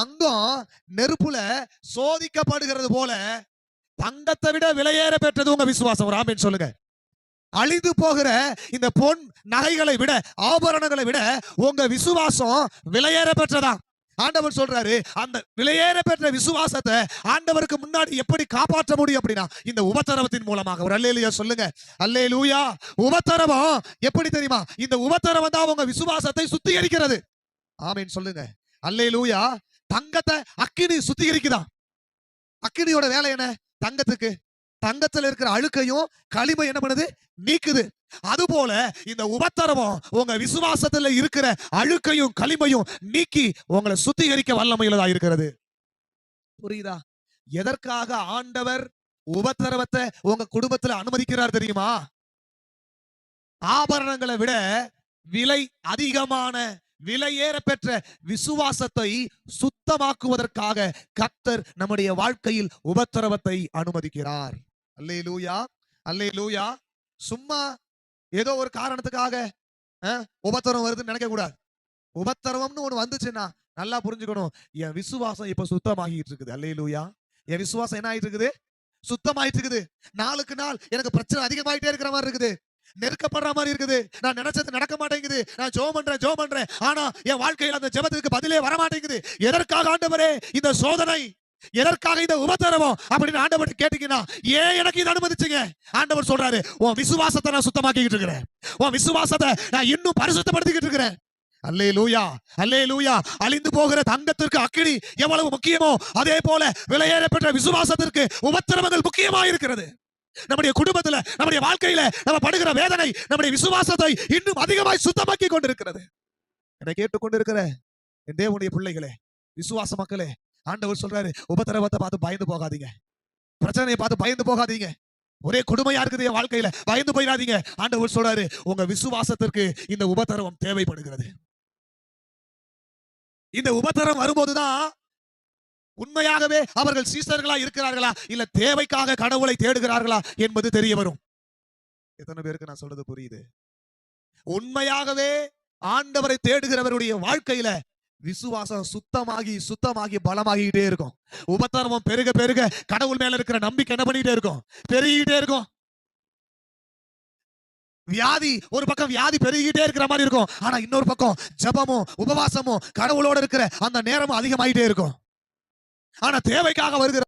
தங்கம் நெருப்புல சோதிக்கப்படுகிறது போல தங்கத்தை விட விலையேற பெற்றது உங்க விசுவாசம். ஒரு ஆமென் சொல்லுங்க. அழிந்து போகிற இந்த பொன் நகைகளை விட, ஆபரணங்களை விட உங்க விசுவாசம் விலையேற பெற்றதா. ஆண்டவர் சொல்றாரு, அந்த விலையேற பெற்ற விசுவாசத்தை ஆண்டவருக்கு முன்னாடி எப்படி காப்பாற்ற முடியும் அப்படின்னா இந்த உபத்திரவத்தின் மூலமாக. ஒரு அல்லேலூயா சொல்லுங்க. அல்லேலூயா. உபத்திரவம் எப்படி தெரியுமா? இந்த உபத்திரவம் தான் உங்க விசுவாசத்தை சுத்திகரிக்கிறது. ஆமென் சொல்லுங்க. அல்லேலூயா. தங்கத்தை அக்கினி சுத்திகரிக்குதா. அக்கினியோட வேலை என்ன? தங்கத்துக்கு தங்கத்துல இருக்கிற அழுக்கையும் களிமை என்ன பண்ணுது? நீக்குது. அதுபோல இந்த உபத்திரவம் உங்க விசுவாசத்துல இருக்கிற அழுக்கையும் களிமையும் நீக்கி உங்களை சுத்திகரிக்க வல்லமையுள்ளதா இருக்கிறது. புரியுதா? எதற்காக ஆண்டவர் உபத்திரவத்தை உங்க குடும்பத்துல அனுமதிக்கிறார் தெரியுமா? ஆபரணங்களை விட விலை அதிகமான விலையேற பெற்ற விசுவாசத்தை சுத்தமாக்குவதற்காக கர்த்தர் நம்முடைய வாழ்க்கையில் உபத்திரவத்தை அனுமதிக்கிறார். அல்லேலூயா. அல்லேலூயா. சும்மா ஏதோ ஒரு காரணத்துக்காக உபத்திரவம் வருதுன்னு நினைக்க கூடாது. உபத்திரவம்னு ஒண்ணு வந்துச்சுன்னா நல்லா புரிஞ்சுக்கணும், என் விசுவாசம் இப்ப சுத்தமாகிட்டு இருக்குது. அல்லேலூயா. என் விசுவாசம் என்ன ஆயிட்டு இருக்குது? சுத்தமாயிட்டு இருக்குது. நாளுக்கு நாள் எனக்கு பிரச்சனை அதிகமாயிட்டே இருக்கிற மாதிரி இருக்குது, நெருக்கப்படுற மாதிரி இருக்குது, நான் நினைச்சது நடக்க மாட்டேங்குது, நான் ஜெபம் பண்றேன் ஆனா என் வாழ்க்கையில் அந்த ஜெபத்துக்கு பதிலே வர மாட்டேங்குது. எதற்காக ஆண்டவரே இந்த சோதனை? எதற்காக இந்த உபத்திரவம் அப்படின்னு ஆண்டவர் கேட்டீங்கன்னா, ஏன் எனக்கு இது அனுமதிச்சீங்க? ஆண்டவர் சொல்றாரு, உன் விசுவாசத்தை நான் சுத்தமாக்கிட்டு இருக்கிறேன், உன் விசுவாசத்தை நான் இன்னும் பரிசுத்தப்படுத்திக்கிட்டு இருக்கிறேன். அல்லேலூயா. அல்லேலூயா. அழிந்து போகிற தங்கத்திற்கு அக்கினி எவ்வளவு முக்கியமோ அதே போல விலையேற பெற்ற விசுவாசத்திற்கு உபத்திரவங்கள் முக்கியமா இருக்கிறது. நம்முடைய குடும்பத்துல, நம்முடைய வாழ்க்கையில நம்ம படுகிற வேதனை நம்முடைய விசுவாசத்தை இன்னும் அதிகமாய் சுத்தமாக்கி கொண்டிருக்கிறது. என்னை கேட்டுக்கொண்டிருக்கிற என் தேவனுடைய பிள்ளைகளே, விசுவாச மக்களே, ஆண்டவர் சொல்றாரு, உபத்திரவத்தை பார்த்து பயந்து போகாதீங்க, பிரச்சனையை பார்த்து பயந்து போகாதீங்க, ஒரே கொடுமையா இருக்குது என் வாழ்க்கையில, பயந்து போயிடாதீங்க. ஆண்டவர் சொல்றாரு, உங்க விசுவாசத்திற்கு இந்த உபத்திரவம் தேவைப்படுகிறது. இந்த உபத்திரவம் வரும்போதுதான் உண்மையாகவே அவர்கள் சீசர்களா இருக்கிறார்களா இல்ல தேவைக்காக கடவுளை தேடுகிறார்களா என்பது தெரிய வரும். எத்தனை பேருக்கு நான் சொல்றது புரியுது? உண்மையாகவே ஆண்டவரை தேடுகிறவருடைய வாழ்க்கையில விசுவாசம் சுத்தமாகி சுத்தமாகி பலமாகிட்டே இருக்கும். உபத்திரவம் பெருக பெருக கடவுள் மேல இருக்கிற நம்பிக்கை என்ன பண்ணிட்டே இருக்கும்? பெருகிட்டே இருக்கும். வியாதி ஒரு பக்கம் வியாதி பெருகிட்டே இருக்கிற மாதிரி இருக்கும், ஆனா இன்னொரு பக்கம் ஜெபமும் உபவாசமும் கடவுளோட இருக்கிற அந்த நேரமும் அதிகமாயிட்டே இருக்கும். ஆனா தேவைக்காக வருகிற